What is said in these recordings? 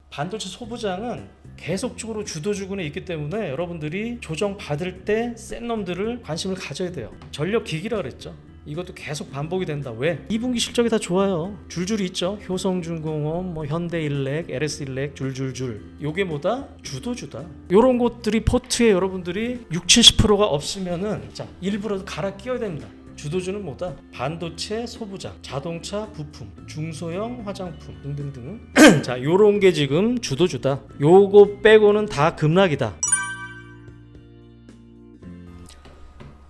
반도체 소부장은 계속적으로 주도주군에 있기 때문에 여러분들이 조정 받을 때 센 놈들을 관심을 가져야 돼요. 전력 기기라 그랬죠. 이것도 계속 반복이 된다. 왜? 2분기 실적이 다 좋아요. 줄줄이 있죠. 효성중공업, 현대일렉, LS일렉 줄줄줄. 요게 뭐다? 주도주다. 요런 것들이 포트에 여러분들이 60-70%가 없으면은 자, 일부라도 갈아 끼워야 됩니다. 주도주는 뭐다? 반도체 소부장, 자동차 부품, 중소형 화장품 등등등. 자, 요런 게 지금 주도주다. 요거 빼고는 다 급락이다.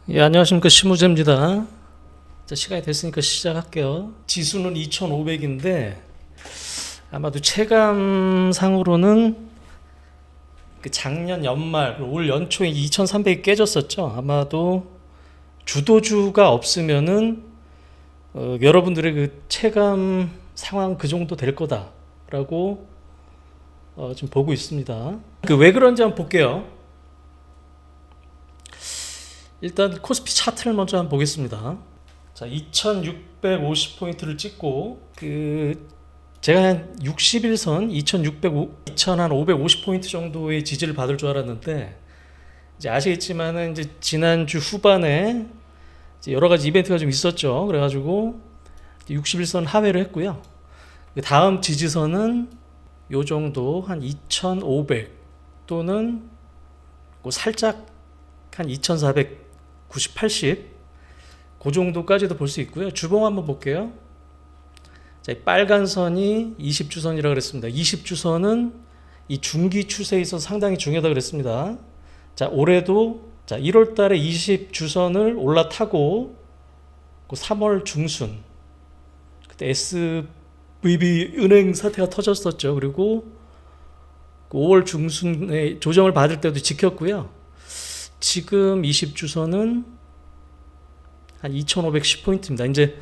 예, 안녕하십니까, 시무재입니다. 자, 시간이 됐으니까 시작할게요. 지수는 2,500인데 아마도 체감상으로는 그 작년 연말, 올 연초에 2,300이 깨졌었죠. 아마도 주도주가 없으면은 여러분들의 그 체감 상황 그 정도 될 거다라고 지금 보고 있습니다. 그 왜 그런지 한번 볼게요. 일단 코스피 차트를 먼저 한번 보겠습니다. 자, 2,650포인트를 찍고 제가 한 60일선 2,550포인트 정도의 지지를 받을 줄 알았는데 이제 아시겠지만은 이제 지난주 후반에 이제 여러 가지 이벤트가 좀 있었죠. 그래가지고 60일선 하회를 했고요. 다음 지지선은 요 정도 한 2,500 또는 살짝 한 2,490, 80 그 정도까지도 볼 수 있고요. 주봉 한번 볼게요. 자, 빨간 선이 20주선이라고 그랬습니다. 20주선은 이 중기 추세에 있어서 상당히 중요하다고 그랬습니다. 자, 올해도 자, 1월 달에 20주선을 올라타고 그 3월 중순 그때 SVB 은행 사태가 터졌었죠. 그리고 5월 중순에 조정을 받을 때도 지켰고요. 지금 20주선은 한 2,510포인트입니다. 이제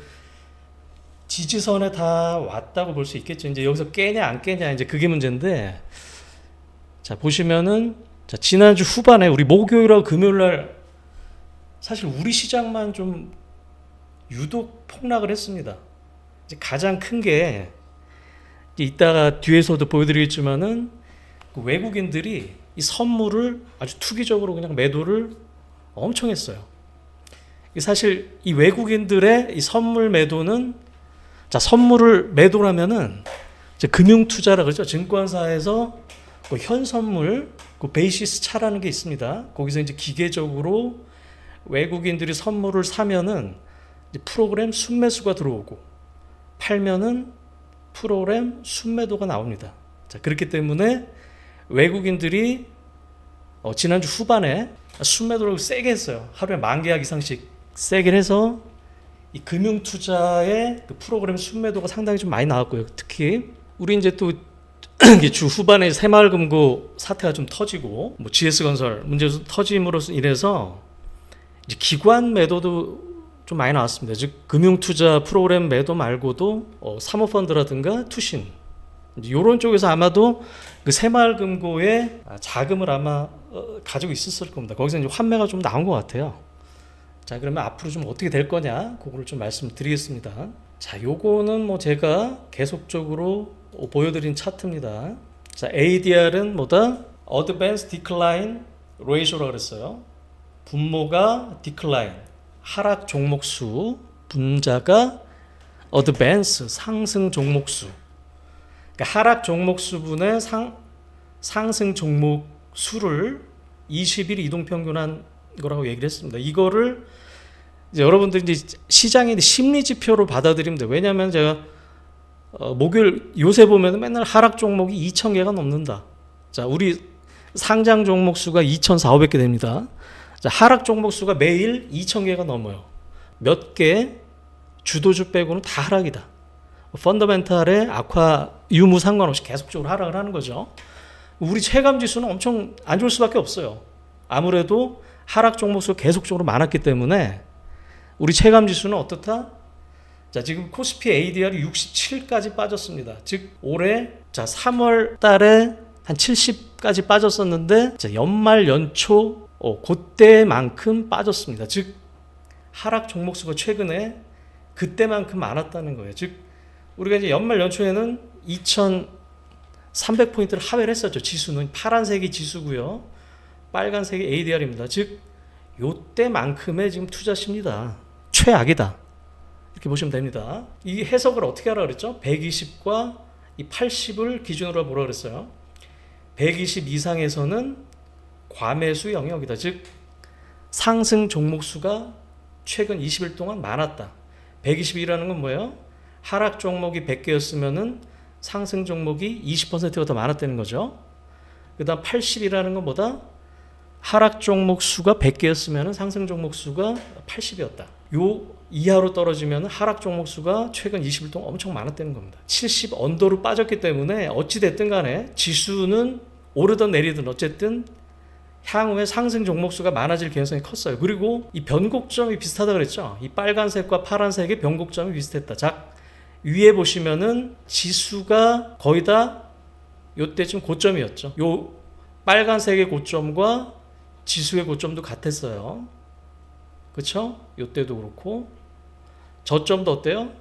지지선에 다 왔다고 볼 수 있겠죠. 이제 여기서 깨냐 안 깨냐 이제 그게 문제인데, 자, 보시면은 자, 지난주 후반에 우리 목요일하고 금요일날 사실 우리 시장만 좀 유독 폭락을 했습니다. 이제 가장 큰 게 이따가 뒤에서도 보여드리겠지만은 그 외국인들이 이 선물을 아주 투기적으로 그냥 매도를 엄청 했어요. 사실 이 외국인들의 이 선물 매도는 자, 선물을 매도라면은 이제 금융투자라 그러죠. 증권사에서 그 현선물 그 베이시스 차라는 게 있습니다. 거기서 이제 기계적으로 외국인들이 선물을 사면은 이제 프로그램 순매수가 들어오고 팔면은 프로그램 순매도가 나옵니다. 자, 그렇기 때문에 외국인들이 지난주 후반에 순매도를 세게 했어요. 하루에 10,000계약 이상씩 세게 해서 이 금융투자의 그 프로그램 순매도가 상당히 좀 많이 나왔고요. 특히 우리 이제 또 주 후반에 새마을금고 사태가 좀 터지고 뭐 GS건설 문제도 터짐으로 인해서 이제 기관 매도도 좀 많이 나왔습니다. 즉 금융투자 프로그램 매도 말고도 사모펀드라든가 투신 이런 쪽에서 아마도 그 새마을금고에 자금을 아마 가지고 있었을 겁니다. 거기서 이제 환매가 좀 나온 것 같아요. 자, 그러면 앞으로 좀 어떻게 될 거냐 그거를 좀 말씀드리겠습니다. 자, 요거는 뭐 제가 계속적으로 보여드린 차트입니다. 자, ADR은 뭐다? Advanced Decline Ratio라고 그랬어요. 분모가 Decline, 하락 종목수, 분자가 Advance, 상승 종목수. 그러니까 하락 종목수분의 상승 종목수를 20일 이동평균한 거라고 얘기를 했습니다. 이거를 이제 여러분들이 이제 시장의 심리 지표로 받아들이면 돼요. 왜냐하면 제가 목요일 요새 보면 맨날 하락 종목이 2,000개가 넘는다. 자, 우리 상장 종목 수가 2,400개 됩니다. 자, 하락 종목 수가 매일 2,000개가 넘어요. 몇 개 주도주 빼고는 다 하락이다. 펀더멘탈의 악화 유무 상관없이 계속적으로 하락을 하는 거죠. 우리 체감 지수는 엄청 안 좋을 수밖에 없어요. 아무래도 하락 종목 수가 계속적으로 많았기 때문에 우리 체감 지수는 어떻다? 자, 지금 코스피 ADR이 67까지 빠졌습니다. 즉 올해 자 3월 달에 한 70까지 빠졌었는데 자, 연말 연초 그때만큼 빠졌습니다. 즉 하락 종목 수가 최근에 그때만큼 많았다는 거예요. 즉 우리가 이제 연말 연초에는 300포인트를 하회를 했었죠. 지수는 파란색이 지수고요. 빨간색이 ADR입니다. 즉 요때만큼의 지금 투자 심리다. 최악이다. 이렇게 보시면 됩니다. 이 해석을 어떻게 하라 그랬죠? 120과 이 80을 기준으로 뭐라 그랬어요? 120 이상에서는 과매수 영역이다. 즉 상승 종목 수가 최근 20일 동안 많았다. 120이라는 건 뭐예요? 하락 종목이 100개였으면은 상승 종목이 20%가 더 많았다는 거죠. 그 다음 80이라는 건 뭐다? 하락 종목 수가 100개였으면 상승 종목 수가 80이었다. 요 이하로 떨어지면 하락 종목 수가 최근 20일 동안 엄청 많았다는 겁니다. 70 언더로 빠졌기 때문에 어찌됐든 간에 지수는 오르든 내리든 어쨌든 향후에 상승 종목 수가 많아질 가능성이 컸어요. 그리고 이 변곡점이 비슷하다 그랬죠. 이 빨간색과 파란색의 변곡점이 비슷했다. 자, 위에 보시면은 지수가 거의 다 요때쯤 고점이었죠. 요 빨간색의 고점과 지수의 고점도 같았어요. 그렇죠? 요때도 그렇고 저점도 어때요?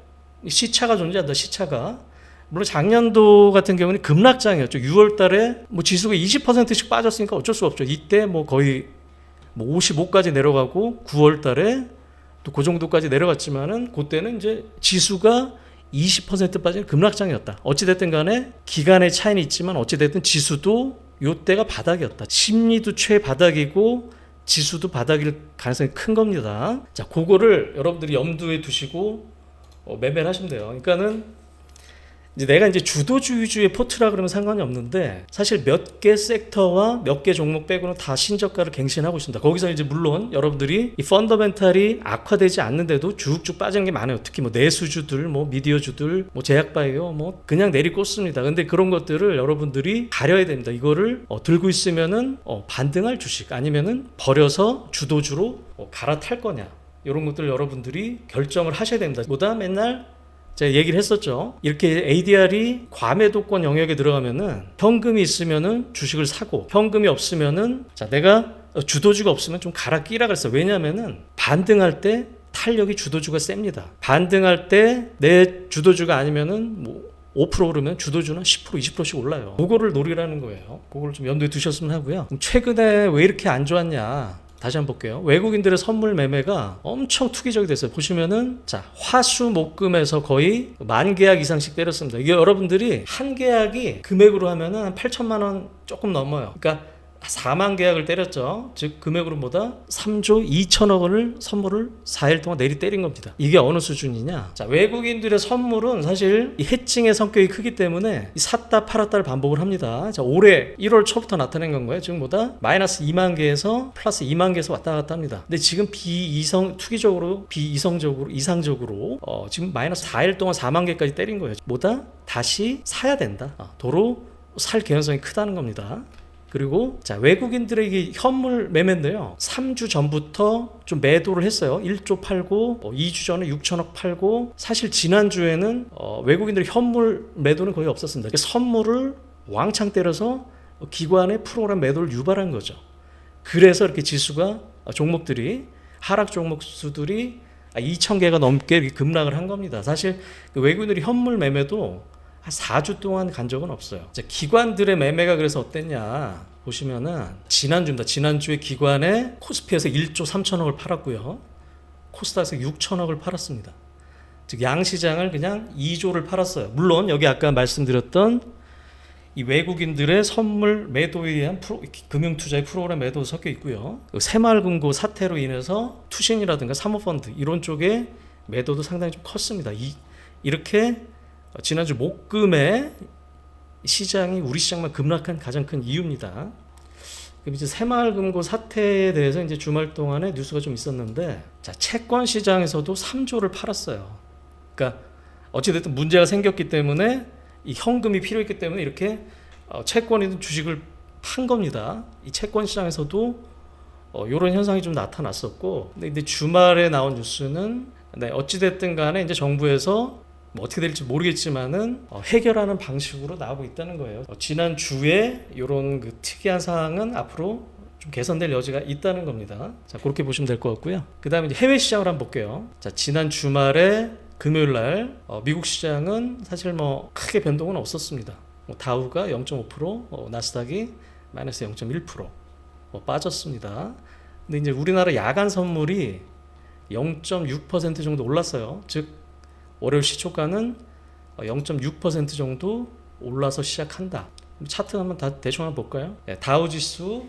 시차가 존재한다. 시차가. 물론 작년도 같은 경우는 급락장이었죠. 6월 달에 뭐 지수가 20%씩 빠졌으니까 어쩔 수 없죠. 이때 뭐 거의 뭐 55까지 내려가고 9월 달에 또 그 정도까지 내려갔지만은 그때는 이제 지수가 20% 빠진 급락장이었다. 어찌됐든 간에 기간의 차이는 있지만 어찌됐든 지수도 요때가 바닥이었다. 심리도 최바닥이고 지수도 바닥일 가능성이 큰 겁니다. 자, 그거를 여러분들이 염두에 두시고 매매를 하시면 돼요. 그러니까는 이제 내가 이제 주도주의주의 포트라 그러면 상관이 없는데 사실 몇 개 섹터와 몇 개 종목 빼고는 다 신저가를 갱신하고 있습니다. 거기서 이제 물론 여러분들이 이 펀더멘탈이 악화되지 않는데도 쭉쭉 빠지는 게 많아요. 특히 뭐 내수주들, 뭐 미디어주들, 뭐 제약바이오, 뭐 그냥 내리꽂습니다. 근데 그런 것들을 여러분들이 가려야 됩니다. 이거를 들고 있으면은 반등할 주식 아니면은 버려서 주도주로 갈아탈 거냐 이런 것들 여러분들이 결정을 하셔야 됩니다. 보다 맨날 제가 얘기를 했었죠. 이렇게 ADR이 과매도권 영역에 들어가면은 현금이 있으면은 주식을 사고 현금이 없으면은 자 내가 주도주가 없으면 좀 갈아 끼라 그랬어요. 왜냐하면은 반등할 때 탄력이 주도주가 셉니다. 반등할 때 내 주도주가 아니면은 뭐 5% 오르면 주도주는 10% 20%씩 올라요. 그거를 노리라는 거예요. 그걸 좀 염두에 두셨으면 하고요. 최근에 왜 이렇게 안 좋았냐? 다시 한번 볼게요. 외국인들의 선물 매매가 엄청 투기적이 됐어요. 보시면은 자 화수 목금에서 거의 10,000계약 이상씩 때렸습니다. 이게 여러분들이 한 계약이 금액으로 하면은 한 8천만 원 조금 넘어요. 그러니까 4만 계약을 때렸죠. 즉 금액으로 보다 3조 2천억 원을 선물을 4일 동안 내리 때린 겁니다. 이게 어느 수준이냐? 자, 외국인들의 선물은 사실 이 해칭의 성격이 크기 때문에 샀다 팔았다를 반복을 합니다. 자, 올해 1월 초부터 나타낸 건 거예요. 지금 보다 마이너스 2만 개에서 플러스 2만 개에서 왔다 갔다 합니다. 근데 지금 투기적으로 이상적으로 지금 마이너스 4일 동안 4만 개까지 때린 거예요. 뭐다? 다시 사야 된다. 도로 살 가능성이 크다는 겁니다. 그리고 자 외국인들의 현물 매매인데요. 3주 전부터 좀 매도를 했어요. 1조 팔고 2주 전에 6천억 팔고 사실 지난주에는 외국인들의 현물 매도는 거의 없었습니다. 선물을 왕창 때려서 기관의 프로그램 매도를 유발한 거죠. 그래서 이렇게 지수가 종목들이 하락 종목 수들이 2,000개가 넘게 이렇게 급락을 한 겁니다. 사실 외국인들의 현물 매매도 한 4주 동안 간 적은 없어요. 기관들의 매매가 그래서 어땠냐 보시면은 지난주에 기관에 코스피에서 1조 3천억을 팔았고요. 코스닥에서 6천억을 팔았습니다. 즉 양시장을 그냥 2조를 팔았어요. 물론 여기 아까 말씀드렸던 이 외국인들의 선물 매도에 의한 금융투자의 프로그램 매도 섞여 있고요. 새마을금고 사태로 인해서 투신이라든가 사모펀드 이런 쪽에 매도도 상당히 좀 컸습니다. 이렇게 지난주 목금에 시장이 우리 시장만 급락한 가장 큰 이유입니다. 그럼 이제 새마을금고 사태에 대해서 이제 주말 동안에 뉴스가 좀 있었는데, 자 채권 시장에서도 3조를 팔았어요. 그러니까 어찌됐든 문제가 생겼기 때문에 이 현금이 필요했기 때문에 이렇게 채권이든 주식을 판 겁니다. 이 채권 시장에서도 이런 현상이 좀 나타났었고, 근데 주말에 나온 뉴스는 어찌됐든 간에 이제 정부에서 뭐 어떻게 될지 모르겠지만은 해결하는 방식으로 나오고 있다는 거예요. 지난 주에 이런 그 특이한 사항은 앞으로 좀 개선될 여지가 있다는 겁니다. 자, 그렇게 보시면 될 것 같고요. 그 다음에 해외 시장을 한번 볼게요. 자, 지난 주말에 금요일 날 미국 시장은 사실 뭐 크게 변동은 없었습니다. 다우가 0.5%, 나스닥이 마이너스 0.1% 빠졌습니다. 근데 이제 우리나라 야간 선물이 0.6% 정도 올랐어요. 즉 월요일 시초가는 0.6% 정도 올라서 시작한다. 차트 한번 대충 한번 볼까요? 네, 다우지수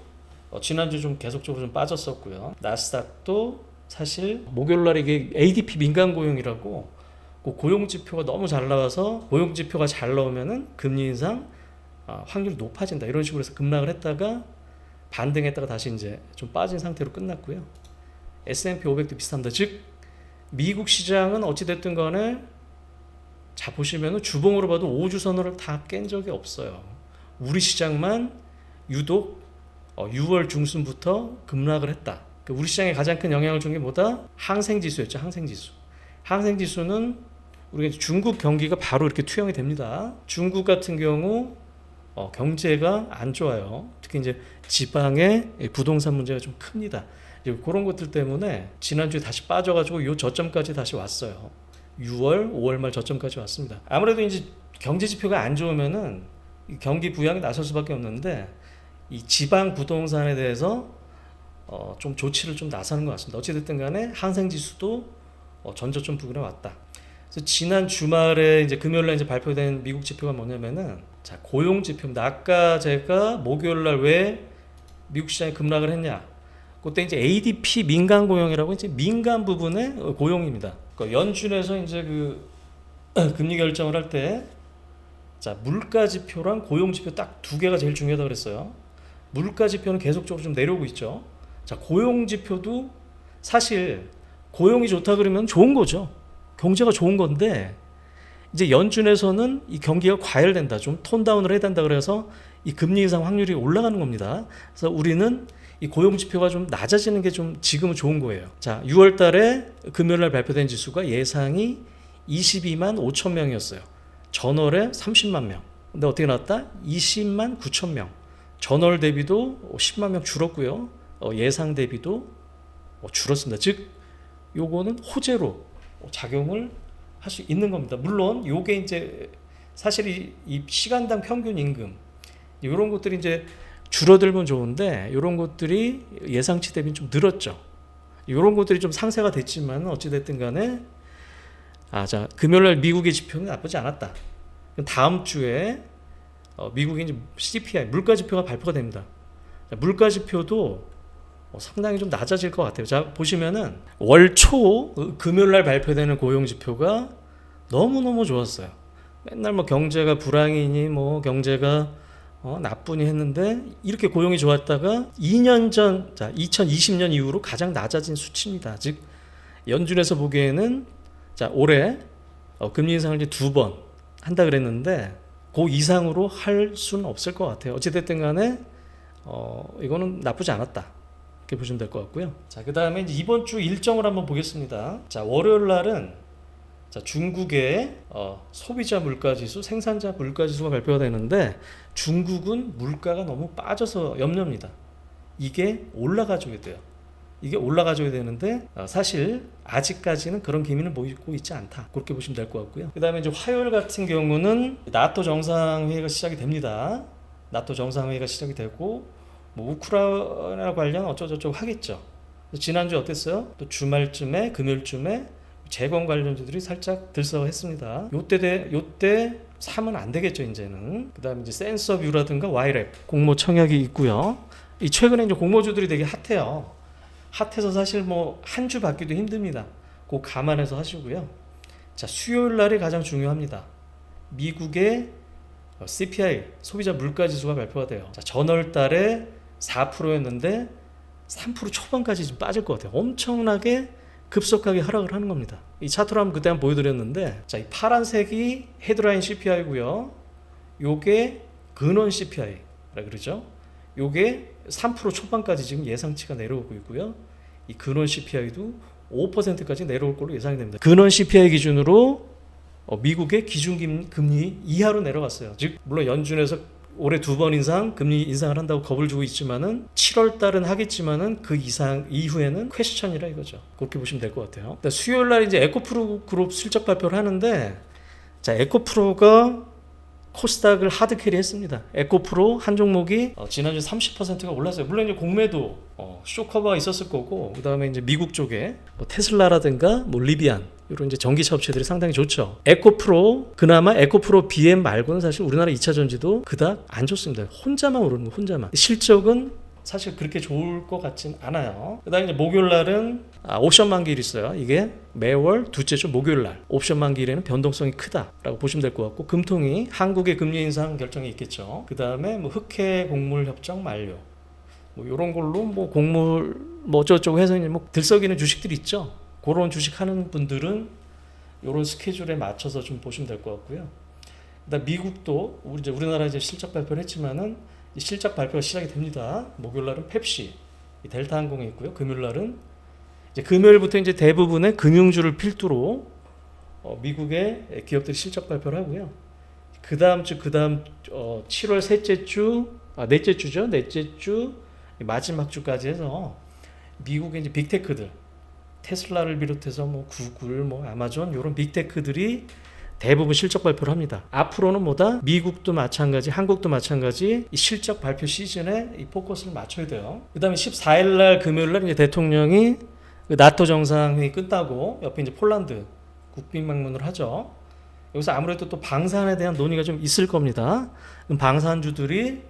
지난주 좀 계속적으로 좀 빠졌었고요. 나스닥도 사실 목요일날 이게 ADP 민간 고용이라고 그 고용 지표가 너무 잘 나와서 고용 지표가 잘 나오면은 금리 인상 확률이 높아진다 이런 식으로 해서 급락을 했다가 반등했다가 다시 이제 좀 빠진 상태로 끝났고요. S&P 500도 비슷합니다. 즉 미국 시장은 어찌됐든 간에 자 보시면은 주봉으로 봐도 5주선을 다 깬 적이 없어요. 우리 시장만 유독 6월 중순부터 급락을 했다. 우리 시장에 가장 큰 영향을 준 게 뭐다? 항생지수였죠. 항생지수는 우리가 중국 경기가 바로 이렇게 투영이 됩니다. 중국 같은 경우 경제가 안 좋아요. 특히 이제 지방의 부동산 문제가 좀 큽니다. 그런 것들 때문에 지난주에 다시 빠져가지고 요 저점까지 다시 왔어요. 6월, 5월 말 저점까지 왔습니다. 아무래도 이제 경제 지표가 안 좋으면은 경기 부양이 나설 수밖에 없는데 이 지방 부동산에 대해서 좀 조치를 좀 나서는 것 같습니다. 어찌됐든 간에 항생지수도 전저점 부근에 왔다. 그래서 지난 주말에 이제 금요일날 이제 발표된 미국 지표가 뭐냐면은 자 고용 지표입니다. 아까 제가 목요일날 왜 미국 시장이 급락을 했냐? 그때 이제 ADP 민간 고용이라고 이제 민간 부분의 고용입니다. 그러니까 연준에서 이제 그 금리 결정을 할 때 자 물가 지표랑 고용 지표 딱 두 개가 제일 중요하다 그랬어요. 물가 지표는 계속적으로 좀 내려오고 있죠. 자 고용 지표도 사실 고용이 좋다 그러면 좋은 거죠. 경제가 좋은 건데 이제 연준에서는 이 경기가 과열된다, 좀 톤다운을 해야 된다 그래서 이 금리 인상 확률이 올라가는 겁니다. 그래서 우리는 이 고용 지표가 좀 낮아지는 게 좀 지금은 좋은 거예요. 자, 6월 달에 금요일 날 발표된 지수가 예상이 22만 5천 명이었어요. 전월에 30만 명. 근데 어떻게 나왔다? 20만 9천 명. 전월 대비도 10만 명 줄었고요. 예상 대비도 줄었습니다. 즉 요거는 호재로 작용을 할 수 있는 겁니다. 물론 요게 이제 사실 이 시간당 평균 임금 이런 것들이 이제 줄어들면 좋은데 이런 것들이 예상치 대비 좀 늘었죠. 이런 것들이 좀 상쇄가 됐지만 어찌됐든 간에 자 금요일날 미국의 지표는 나쁘지 않았다. 다음 주에 미국의 이제 CPI 물가 지표가 발표가 됩니다. 물가 지표도 상당히 좀 낮아질 것 같아요. 자 보시면은 월 초 금요일날 발표되는 고용 지표가 너무너무 좋았어요. 맨날 뭐 경제가 불황이니 뭐 경제가 나쁘니 했는데 이렇게 고용이 좋았다가 2년 전, 자 2020년 이후로 가장 낮아진 수치입니다. 즉 연준에서 보기에는 자 올해 금리 인상을 이제 2번 한다 그랬는데 그 이상으로 할 수는 없을 것 같아요. 어찌됐든 간에 이거는 나쁘지 않았다. 이렇게 보시면 될 것 같고요. 자, 그 다음에 이번 주 일정을 한번 보겠습니다. 자, 월요일 날은 자, 중국의 소비자 물가지수, 생산자 물가지수가 발표가 되는데 중국은 물가가 너무 빠져서 염려입니다. 이게 올라가줘야 돼요. 이게 올라가줘야 되는데 사실 아직까지는 그런 기미는 보이고 있지 않다. 그렇게 보시면 될 것 같고요. 그 다음에 이제 화요일 같은 경우는 나토 정상회의가 시작이 됩니다. 나토 정상회의가 시작이 되고 뭐 우크라이나 관련 어쩌고저쩌고 하겠죠. 지난주 어땠어요? 또 주말쯤에 금요일쯤에 재건 관련주들이 살짝 들썩했습니다. 요때 사면 안 되겠죠 이제는. 그다음에 이제 센서뷰라든가 와이랩 공모 청약이 있고요. 이 최근에 이제 공모주들이 되게 핫해요. 핫해서 사실 뭐 한 주 받기도 힘듭니다. 그거 감안해서 하시고요. 자 수요일 날이 가장 중요합니다. 미국의 CPI 소비자 물가지수가 발표가 돼요. 자 전월 달에 4%였는데 3% 초반까지 좀 빠질 것 같아요. 엄청나게 급속하게 하락을 하는 겁니다. 이 차트로 한번 그때 한번 보여드렸는데 자, 이 파란색이 헤드라인 CPI고요. 요게 근원 CPI라 그러죠. 요게 3% 초반까지 지금 예상치가 내려오고 있고요. 이 근원 CPI도 5%까지 내려올 걸로 예상이 됩니다. 근원 CPI 기준으로 미국의 기준금리 이하로 내려갔어요. 즉 물론 연준에서 올해 2번 인상 금리 인상을 한다고 겁을 주고 있지만은 7월 달은 하겠지만은 그 이후에는 퀘스천이라 이거죠. 그렇게 보시면 될 것 같아요. 수요일 날 이제 에코프로 그룹 실적 발표를 하는데 자 에코프로가 코스닥을 하드캐리 했습니다. 에코프로 한 종목이 지난주 30%가 올랐어요. 물론 이제 공매도 쇼커버가 있었을 거고, 그 다음에 이제 미국 쪽에 뭐 테슬라라든가 뭐 리비안 이런 이제 전기차 업체들이 상당히 좋죠. 에코프로, 그나마 에코프로 BM 말고는 사실 우리나라 2차 전지도 그닥 안 좋습니다. 혼자만 오르는 거, 혼자만. 실적은 사실 그렇게 좋을 것 같진 않아요. 그 다음에 이제 목요일 날은 옵션 만기일이 있어요. 이게 매월 둘째 주 목요일 날 옵션 만기일에는 변동성이 크다라고 보시면 될 것 같고, 금통이 한국의 금리 인상 결정이 있겠죠. 그 다음에 뭐 흑해 곡물 협정 만료, 뭐 이런 걸로 뭐 곡물 뭐 어쩌고저쩌고 해서 뭐 들썩이는 주식들이 있죠. 그런 주식 하는 분들은 이런 스케줄에 맞춰서 좀 보시면 될 것 같고요. 그다음 미국도 우리나라 이제 실적 발표를 했지만은 실적 발표가 시작이 됩니다. 목요일 날은 펩시, 델타항공이 있고요. 금요일 날은 이제 금요일부터 이제 대부분의 금융주를 필두로 미국의 기업들이 실적 발표를 하고요. 그 다음 7월 셋째 주, 넷째 주죠. 넷째 주 마지막 주까지 해서 미국의 이제 빅테크들, 테슬라를 비롯해서 뭐 구글, 뭐 아마존 이런 빅테크들이 대부분 실적 발표를 합니다. 앞으로는 뭐다? 미국도 마찬가지, 한국도 마찬가지 이 실적 발표 시즌에 이 포커스를 맞춰야 돼요. 그 다음에 14일 날 금요일 날 이제 대통령이 그 나토 정상회의 끝나고 옆에 이제 폴란드 국빈 방문을 하죠. 여기서 아무래도 또 방산에 대한 논의가 좀 있을 겁니다. 그럼 방산주들이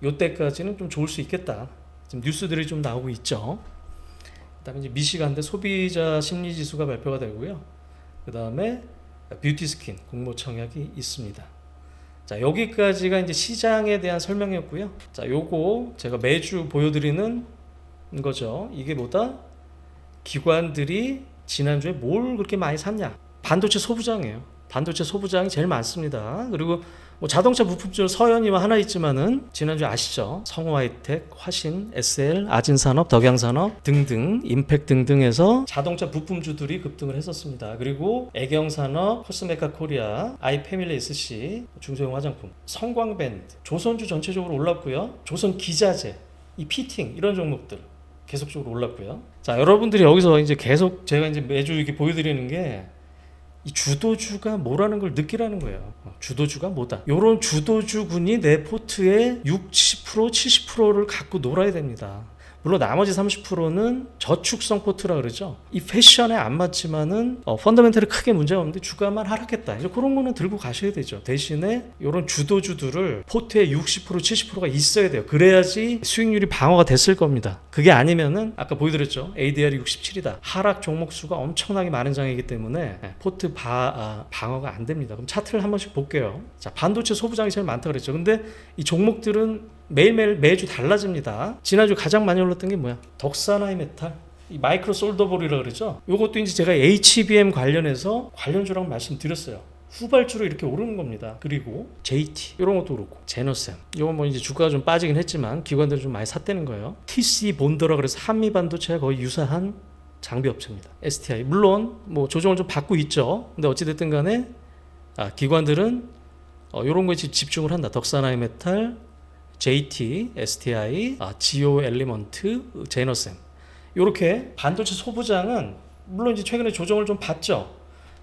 요때까지는 좀 좋을 수 있겠다. 지금 뉴스들이 좀 나오고 있죠. 그 다음에 이제 미시간대 소비자 심리지수가 발표가 되고요. 그 다음에 뷰티스킨 공모 청약이 있습니다. 자, 여기까지가 이제 시장에 대한 설명이었고요. 자, 요거 제가 매주 보여드리는 거죠. 이게 뭐다? 기관들이 지난주에 뭘 그렇게 많이 샀냐? 반도체 소부장이에요. 반도체 소부장이 제일 많습니다. 그리고 뭐 자동차 부품줄 서현이와 하나 있지만은 지난주 아시죠? 성호하이텍, 화신, SL, 아진산업, 덕양산업 등등, 임팩 등등에서 자동차 부품주들이 급등을 했었습니다. 그리고 애경산업, 코스메카 코리아, 아이패밀리 SC, 중소형 화장품, 성광밴드, 조선주 전체적으로 올랐고요. 조선 기자재, 이 피팅 이런 종목들 계속적으로 올랐고요. 자, 여러분들이 여기서 이제 계속 제가 이제 매주 이렇게 보여드리는 게 이 주도주가 뭐라는 걸 느끼라는 거예요. 주도주가 뭐다. 이런 주도주군이 내 포트의 60%, 70%를 갖고 놀아야 됩니다. 물론 나머지 30%는 저축성 포트라 그러죠. 이 패션에 안 맞지만은 펀더멘털이 크게 문제가 없는데 주가만 하락했다. 이제 그런 거는 들고 가셔야 되죠. 대신에 이런 주도주들을 포트에 60%, 70%가 있어야 돼요. 그래야지 수익률이 방어가 됐을 겁니다. 그게 아니면은 아까 보여드렸죠. ADR이 67이다. 하락 종목 수가 엄청나게 많은 장이기 때문에 포트 방어가 안 됩니다. 그럼 차트를 한 번씩 볼게요. 자, 반도체 소부장이 제일 많다 그랬죠. 근데 이 종목들은 매일매일 매주 달라집니다. 지난주 가장 많이 올랐던 게 뭐야? 덕산하이메탈, 이 마이크로 솔더볼이라 그러죠. 요것도 이제 제가 HBM 관련해서 관련주라고 말씀드렸어요. 후발주로 이렇게 오르는 겁니다. 그리고 JT 이런 것도 그렇고, 제노셈 이건 뭐 이제 주가가 좀 빠지긴 했지만 기관들이 좀 많이 샀다는 거예요. TC 본더라 그래서 한미 반도체와 거의 유사한 장비 업체입니다. STI 물론 뭐 조정을 좀 받고 있죠. 근데 어찌 됐든 간에 기관들은 이런 거에 집중을 한다. 덕산하이메탈, JT, STI, 지오 엘리먼트, 제너셈 이렇게 반도체 소부장은 물론 이제 최근에 조정을 좀 받죠.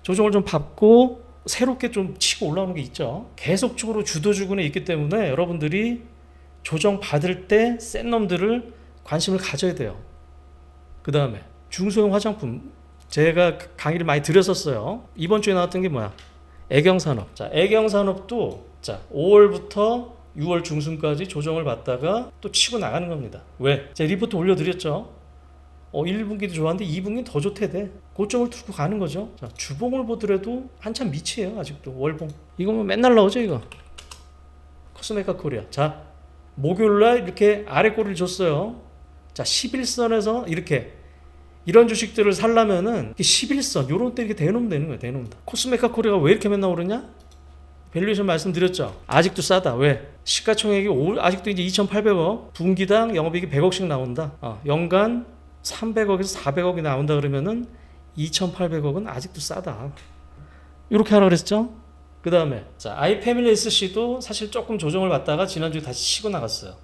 조정을 좀 받고 새롭게 좀 치고 올라오는 게 있죠. 계속적으로 주도주군에 있기 때문에 여러분들이 조정 받을 때 센 놈들을 관심을 가져야 돼요. 그 다음에 중소형 화장품 제가 강의를 많이 드렸었어요. 이번 주에 나왔던 게 뭐야? 애경산업. 자, 애경산업도 자 5월부터 6월 중순까지 조정을 받다가 또 치고 나가는 겁니다. 왜? 제가 리포트 올려드렸죠. 1분기도 좋았는데 2분기는 더 좋대대. 고점을 뚫고 가는 거죠. 자, 주봉을 보더라도 한참 밑이에요. 아직도 월봉. 이거 뭐 맨날 나오죠 이거. 코스메카 코리아. 자, 목요일날 이렇게 아래 꼬리를 줬어요. 자, 11선에서 이렇게 이런 주식들을 살려면은 11선 요런 때 이렇게 대놓으면 되는 거예요. 대놓는다. 코스메카 코리아가 왜 이렇게 맨날 오르냐? 밸류에이션 말씀드렸죠. 아직도 싸다. 왜? 시가총액이 아직도 이제 2,800억, 분기당 영업이익이 100억씩 나온다. 연간 300억에서 400억이 나온다 그러면은 2,800억은 아직도 싸다. 이렇게 하라 그랬죠. 그 다음에 자, 아이패밀리 SC도 사실 조금 조정을 받다가 지난주에 다시 치고 나갔어요.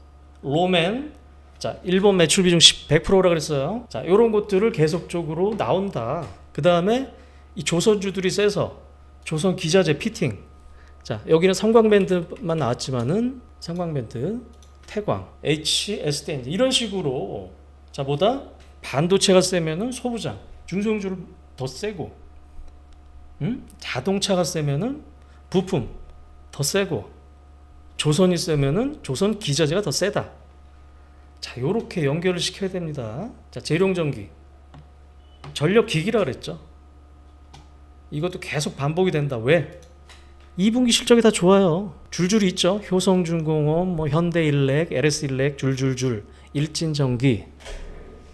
로맨, 자, 일본 매출 비중 100%라 그랬어요. 자, 이런 것들을 계속적으로 나온다. 그 다음에 이 조선주들이 세서 조선 기자재 피팅, 자, 여기는 삼광밴드만 나왔지만은 삼광밴드, 태광, HSD 이런 식으로 자 뭐다? 반도체가 세면은 소부장, 중소형주를 더 세고, 자동차가 세면은 부품 더 세고, 조선이 세면은 조선 기자재가 더 세다. 자, 요렇게 연결을 시켜야 됩니다. 자, 재룡전기, 전력기기라 그랬죠. 이것도 계속 반복이 된다. 왜? 2분기 실적이 다 좋아요. 줄줄이 있죠. 효성중공업, 뭐 현대일렉, LS일렉, 줄줄줄, 일진전기,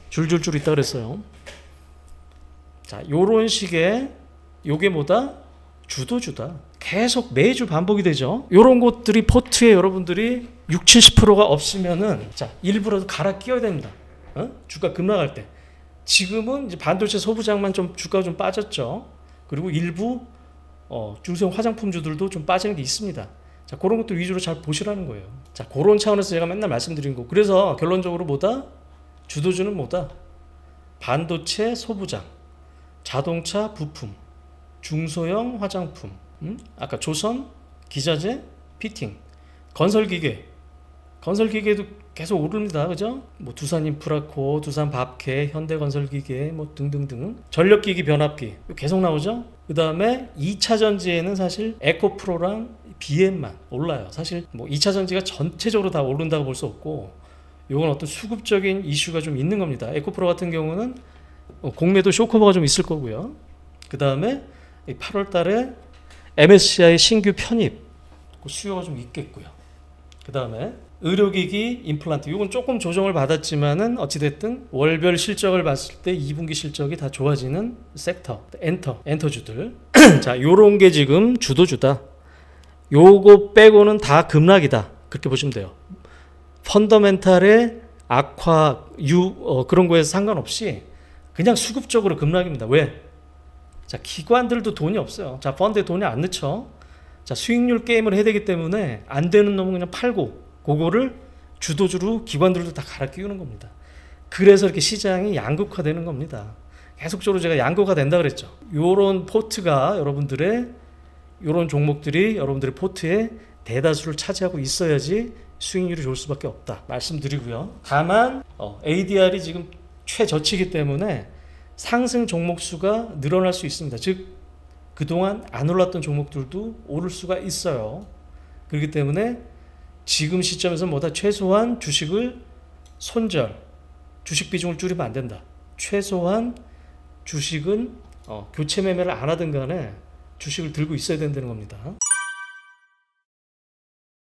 줄줄줄 있다 그랬어요. 자, 요런 식의 요게 뭐다? 주도주다. 계속 매주 반복이 되죠. 요런 것들이 포트에 여러분들이 60-70%가 없으면은 자, 일부라도 갈아 끼워야 됩니다. 주가 급락할 때. 지금은 이제 반도체 소부장만 좀 주가가 좀 빠졌죠. 그리고 일부 중소형 화장품주들도 좀 빠지는 게 있습니다. 자, 그런 것들 위주로 잘 보시라는 거예요. 자, 그런 차원에서 제가 맨날 말씀드린 거. 그래서 결론적으로 뭐다? 주도주는 뭐다? 반도체 소부장, 자동차 부품, 중소형 화장품, 아까 조선, 기자재, 피팅, 건설기계도 계속 오릅니다. 그죠? 뭐 두산인프라코, 두산밥캐, 현대건설기계 뭐 등등등. 전력기기, 변압기 계속 나오죠. 그 다음에 2차 전지에는 사실 에코프로랑 BM만 올라요. 사실 뭐 2차 전지가 전체적으로 다 오른다고 볼 수 없고, 이건 어떤 수급적인 이슈가 좀 있는 겁니다. 에코프로 같은 경우는 공매도 쇼커버가 좀 있을 거고요. 그 다음에 8월 달에 MSCI 신규 편입 수요가 좀 있겠고요. 그 다음에 의료기기, 임플란트 이건 조금 조정을 받았지만은 어찌됐든 월별 실적을 봤을 때 2분기 실적이 다 좋아지는 섹터, 엔터주들. 자, 요런 게 지금 주도주다. 요거 빼고는 다 급락이다. 그렇게 보시면 돼요. 펀더멘탈의 악화, 그런 거에서 상관없이 그냥 수급적으로 급락입니다. 왜? 자, 기관들도 돈이 없어요. 자, 펀드에 돈이 안 넣죠. 자, 수익률 게임을 해야 되기 때문에 안 되는 놈은 그냥 팔고, 그거를 주도주로 기관들도 다 갈아 끼우는 겁니다. 그래서 이렇게 시장이 양극화되는 겁니다. 계속적으로 제가 양극화 된다 그랬죠. 요런 포트가 요런 종목들이 여러분들의 포트에 대다수를 차지하고 있어야지 수익률이 좋을 수밖에 없다 말씀드리고요. 다만 ADR이 지금 최저치이기 때문에 상승 종목 수가 늘어날 수 있습니다. 즉 그동안 안 올랐던 종목들도 오를 수가 있어요. 그렇기 때문에 지금 시점에서 뭐다? 최소한 주식을 주식 비중을 줄이면 안 된다. 최소한 주식은 교체 매매를 안 하든 간에 주식을 들고 있어야 된다는 겁니다.